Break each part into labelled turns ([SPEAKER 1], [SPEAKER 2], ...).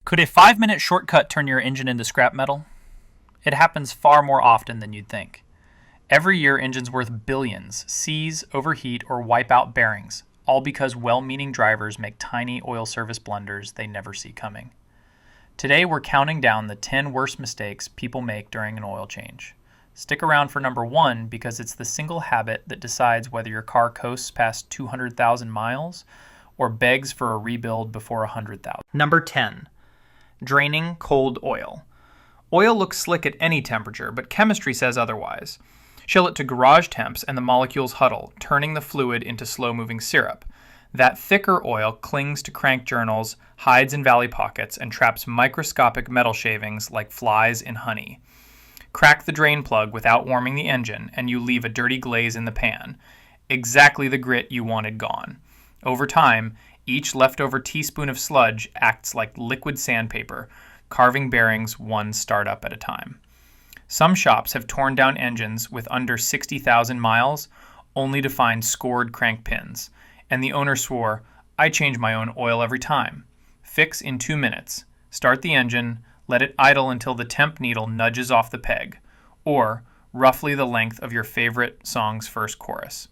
[SPEAKER 1] Could a 5-minute shortcut turn your engine into scrap metal? It happens far more often than you'd think. Every year, engines worth billions seize, overheat, or wipe out bearings, all because well-meaning drivers make tiny oil service blunders they never see coming. Today, we're counting down the 10 worst mistakes people make during an oil change. Stick around for number 1 because it's the single habit that decides whether your car coasts past 200,000 miles or begs for a rebuild before 100,000. Number 10. Draining cold oil. Oil looks slick at any temperature, but chemistry says otherwise. Chill it to garage temps and the molecules huddle, turning the fluid into slow-moving syrup. That thicker oil clings to crank journals, hides in valley pockets, and traps microscopic metal shavings like flies in honey. Crack the drain plug without warming the engine, and you leave a dirty glaze in the pan. Exactly the grit you wanted gone. Over time, each leftover teaspoon of sludge acts like liquid sandpaper, carving bearings one startup at a time. Some shops have torn down engines with under 60,000 miles, only to find scored crank pins. And the owner swore, "I change my own oil every time." Fix in 2 minutes. Start the engine, let it idle until the temp needle nudges off the peg, or roughly the length of your favorite song's first chorus.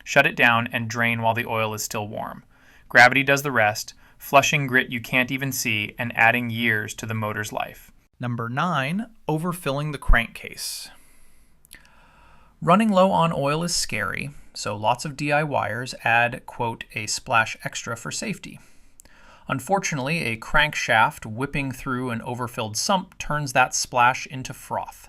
[SPEAKER 1] Shut it down and drain while the oil is still warm. Gravity does the rest, flushing grit you can't even see and adding years to the motor's life. Number 9, overfilling the crankcase. Running low on oil is scary, so lots of DIYers add, quote, a splash extra for safety. Unfortunately, a crankshaft whipping through an overfilled sump turns that splash into froth.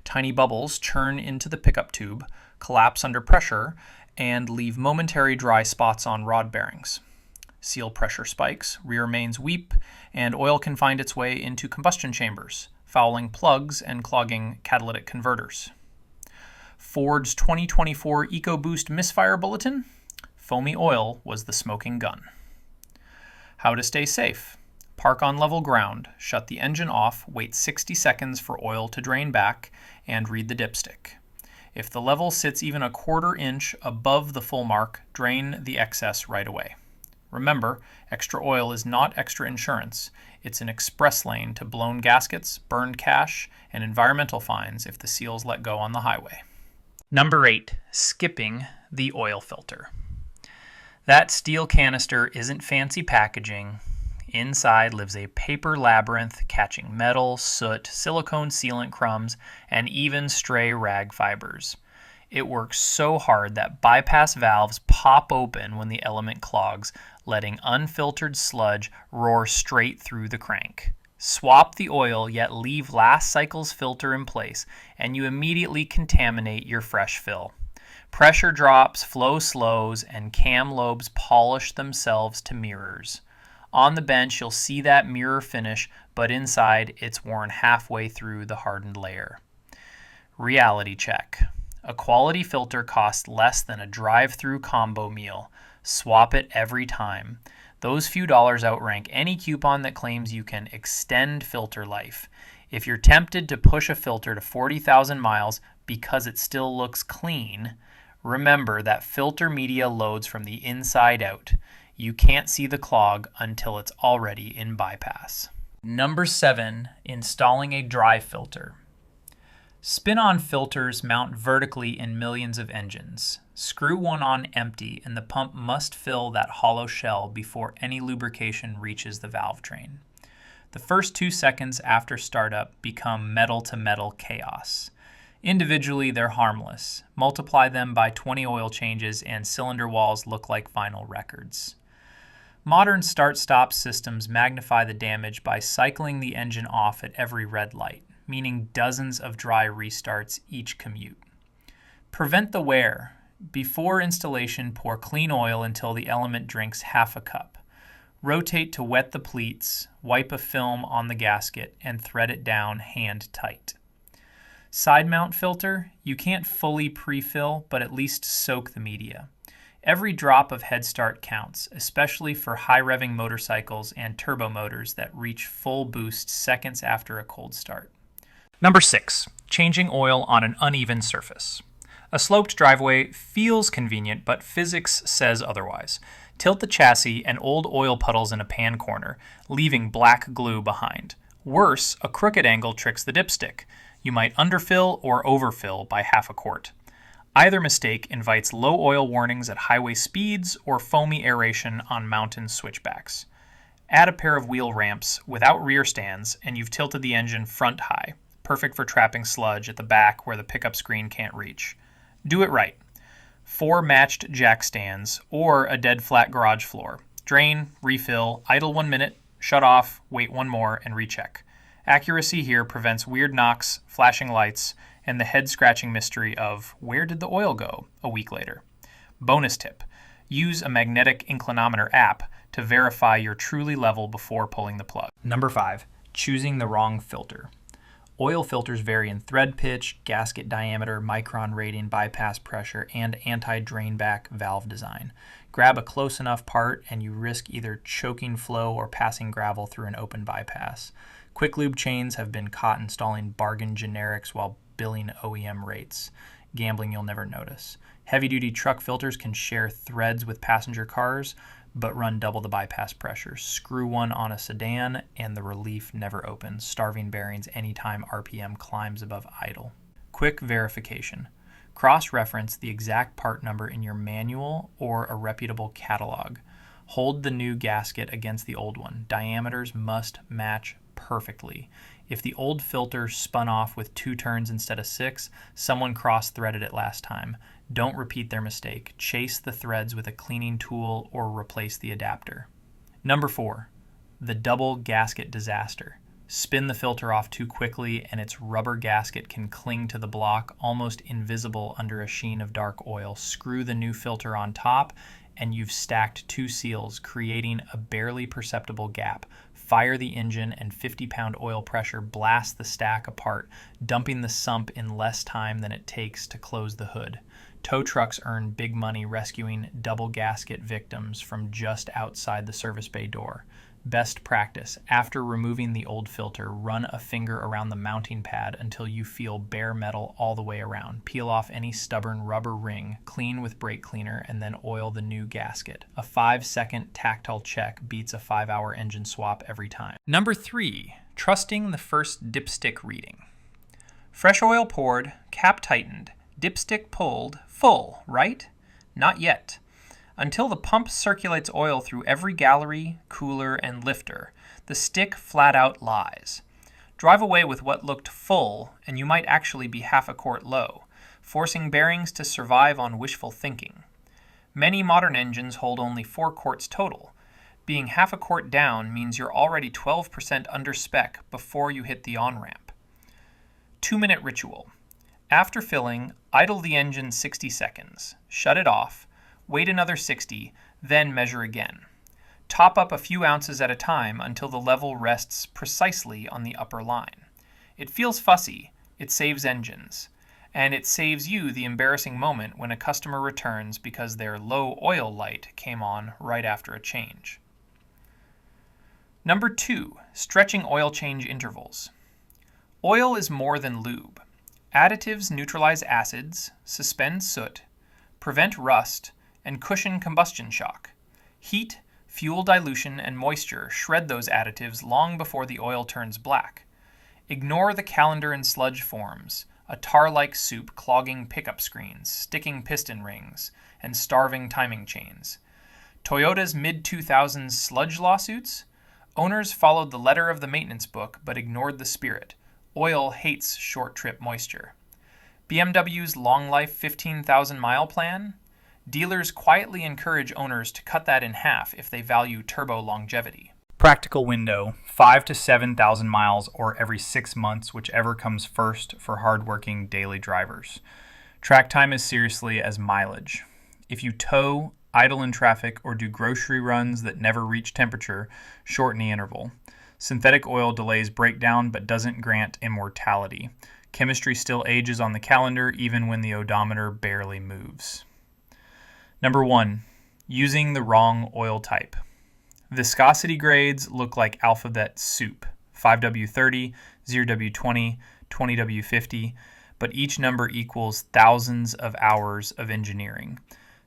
[SPEAKER 1] Tiny bubbles churn into the pickup tube, collapse under pressure, and leave momentary dry spots on rod bearings. Seal pressure spikes, rear mains weep, and oil can find its way into combustion chambers, fouling plugs and clogging catalytic converters. Ford's 2024 EcoBoost misfire bulletin? Foamy oil was the smoking gun. How to stay safe. Park on level ground, shut the engine off, wait 60 seconds for oil to drain back, and read the dipstick. If the level sits even a quarter inch above the full mark, drain the excess right away. Remember, extra oil is not extra insurance. It's an express lane to blown gaskets, burned cash, and environmental fines if the seals let go on the highway. Number 8, skipping the oil filter. That steel canister isn't fancy packaging. Inside lives a paper labyrinth catching metal, soot, silicone sealant crumbs, and even stray rag fibers. It works so hard that bypass valves pop open when the element clogs, letting unfiltered sludge roar straight through the crank. Swap the oil, yet leave last cycle's filter in place, and you immediately contaminate your fresh fill. Pressure drops, flow slows, and cam lobes polish themselves to mirrors. On the bench, you'll see that mirror finish, but inside, it's worn halfway through the hardened layer. Reality check. A quality filter costs less than a drive-through combo meal. Swap it every time. Those few dollars outrank any coupon that claims you can extend filter life. If you're tempted to push a filter to 40,000 miles because it still looks clean, remember that filter media loads from the inside out. You can't see the clog until it's already in bypass. Number 7, installing a dry filter. Spin-on filters mount vertically in millions of engines. Screw one on empty and the pump must fill that hollow shell before any lubrication reaches the valve train. The first 2 seconds after startup become metal-to-metal chaos. Individually, they're harmless. Multiply them by 20 oil changes and cylinder walls look like vinyl records. Modern start-stop systems magnify the damage by cycling the engine off at every red light, meaning dozens of dry restarts each commute. Prevent the wear. Before installation, pour clean oil until the element drinks half a cup. Rotate to wet the pleats, wipe a film on the gasket, and thread it down hand tight. Side mount filter, you can't fully pre-fill, but at least soak the media. Every drop of head start counts, especially for high-revving motorcycles and turbo motors that reach full boost seconds after a cold start. Number 6, changing oil on an uneven surface. A sloped driveway feels convenient, but physics says otherwise. Tilt the chassis and old oil puddles in a pan corner, leaving black glue behind. Worse, a crooked angle tricks the dipstick. You might underfill or overfill by half a quart. Either mistake invites low oil warnings at highway speeds or foamy aeration on mountain switchbacks. Add a pair of wheel ramps without rear stands and you've tilted the engine front high, perfect for trapping sludge at the back where the pickup screen can't reach. Do it right. 4 matched jack stands or a dead flat garage floor. Drain, refill, idle 1 minute, shut off, wait 1 more, and recheck. Accuracy here prevents weird knocks, flashing lights, and the head-scratching mystery of where did the oil go a week later. Bonus tip: use a magnetic inclinometer app to verify your truly level before pulling the plug. Number 5. Choosing the wrong filter. Oil filters vary in thread pitch, gasket diameter, micron rating, bypass pressure, and anti-drainback valve design. Grab a close enough part and you risk either choking flow or passing gravel through an open bypass. Quick lube chains have been caught installing bargain generics while billing OEM rates. Gambling you'll never notice. Heavy-duty truck filters can share threads with passenger cars, but run double the bypass pressure. Screw one on a sedan and the relief never opens, starving bearings anytime RPM climbs above idle. Quick verification. Cross-reference the exact part number in your manual or a reputable catalog. Hold the new gasket against the old one. Diameters must match perfectly. If the old filter spun off with 2 turns instead of 6, someone cross-threaded it last time. Don't repeat their mistake. Chase the threads with a cleaning tool or replace the adapter. Number 4, the double gasket disaster. Spin the filter off too quickly and its rubber gasket can cling to the block, almost invisible under a sheen of dark oil. Screw the new filter on top and you've stacked 2 seals, creating a barely perceptible gap. Fire the engine and 50-pound oil pressure blast the stack apart, dumping the sump in less time than it takes to close the hood. Tow trucks earn big money rescuing double gasket victims from just outside the service bay door. Best practice: after removing the old filter, run a finger around the mounting pad until you feel bare metal all the way around. Peel off any stubborn rubber ring, clean with brake cleaner, and then oil the new gasket. A 5-second tactile check beats a 5-hour engine swap every time. Number 3, trusting the first dipstick reading. Fresh oil poured, cap tightened, dipstick pulled, full, right? Not yet. Until the pump circulates oil through every gallery, cooler, and lifter, the stick flat out lies. Drive away with what looked full, and you might actually be half a quart low, forcing bearings to survive on wishful thinking. Many modern engines hold only 4 quarts total. Being half a quart down means you're already 12% under spec before you hit the on-ramp. 2-minute ritual. After filling, idle the engine 60 seconds, shut it off, wait another 60, then measure again. Top up a few ounces at a time until the level rests precisely on the upper line. It feels fussy, it saves engines, and it saves you the embarrassing moment when a customer returns because their low oil light came on right after a change. Number 2, stretching oil change intervals. Oil is more than lube. Additives neutralize acids, suspend soot, prevent rust, and cushion combustion shock. Heat, fuel dilution, and moisture shred those additives long before the oil turns black. Ignore the calendar and sludge forms, a tar-like soup clogging pickup screens, sticking piston rings, and starving timing chains. Toyota's mid-2000s sludge lawsuits? Owners followed the letter of the maintenance book but ignored the spirit. Oil hates short-trip moisture. BMW's long-life 15,000-mile plan? Dealers quietly encourage owners to cut that in half if they value turbo longevity. Practical window: 5,000 to 7,000 miles or every 6 months, whichever comes first for hardworking daily drivers. Track time as seriously as mileage. If you tow, idle in traffic, or do grocery runs that never reach temperature, shorten the interval. Synthetic oil delays breakdown but doesn't grant immortality. Chemistry still ages on the calendar even when the odometer barely moves. Number 1, using the wrong oil type. Viscosity grades look like alphabet soup: 5W30, 0W20, 20W50, but each number equals thousands of hours of engineering.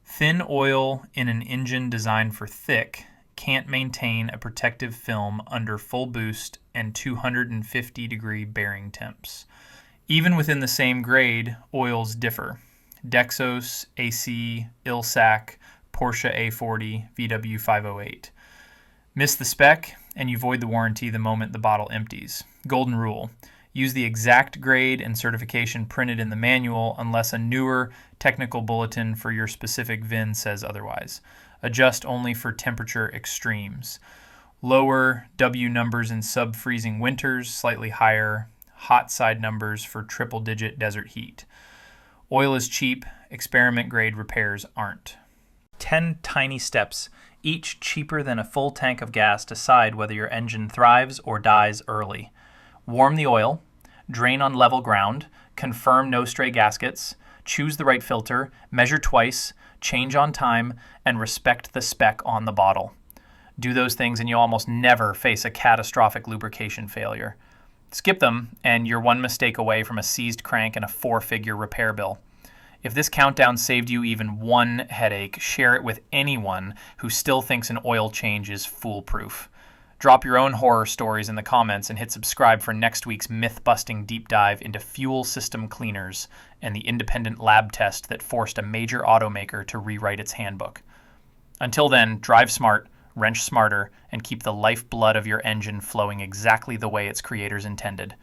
[SPEAKER 1] Thin oil in an engine designed for thick can't maintain a protective film under full boost and 250-degree bearing temps. Even within the same grade, oils differ. Dexos, AC, Ilsac, Porsche A40, VW 508. Miss the spec, and you void the warranty the moment the bottle empties. Golden rule: use the exact grade and certification printed in the manual unless a newer technical bulletin for your specific VIN says otherwise. Adjust only for temperature extremes. Lower W numbers in sub-freezing winters, slightly higher hot side numbers for triple-digit desert heat. Oil is cheap, experiment-grade repairs aren't. 10 tiny steps, each cheaper than a full tank of gas, decide whether your engine thrives or dies early. Warm the oil, drain on level ground, confirm no stray gaskets, choose the right filter, measure twice, change on time, and respect the spec on the bottle. Do those things and you'll almost never face a catastrophic lubrication failure. Skip them, and you're one mistake away from a seized crank and a 4-figure repair bill. If this countdown saved you even one headache, share it with anyone who still thinks an oil change is foolproof. Drop your own horror stories in the comments and hit subscribe for next week's myth-busting deep dive into fuel system cleaners and the independent lab test that forced a major automaker to rewrite its handbook. Until then, drive smart, wrench smarter, and keep the lifeblood of your engine flowing exactly the way its creators intended.